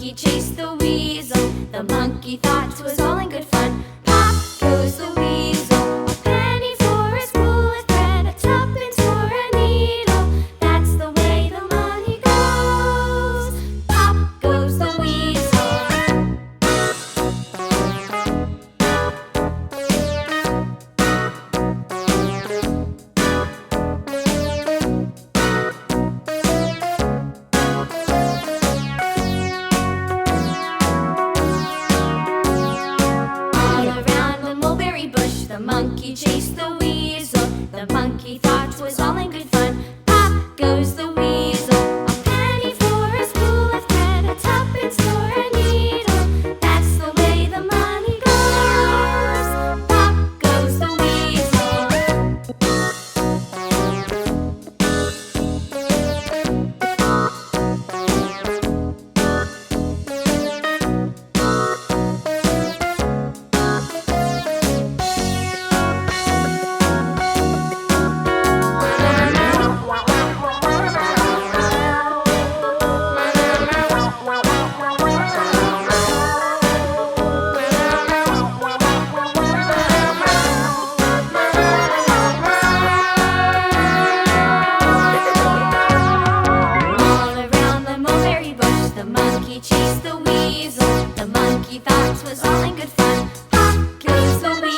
monkey chased the weasel. The monkey thought 'twas all in good fun. Pop goes the weasel. A penny for a spool of thread, a tuppence for a needle. That's the way the money goes. Pop goes the weasel. The monkey chased the weasel. The monkey thought 'twas all in good fun. Pop goes the weasel. A penny for a spool of thread, a tuppence for a needle. That's the way the money goes. Pop goes the weasel. The monkey chased the weasel. The monkey thought 'twas all in good fun. Pop goes the weasel.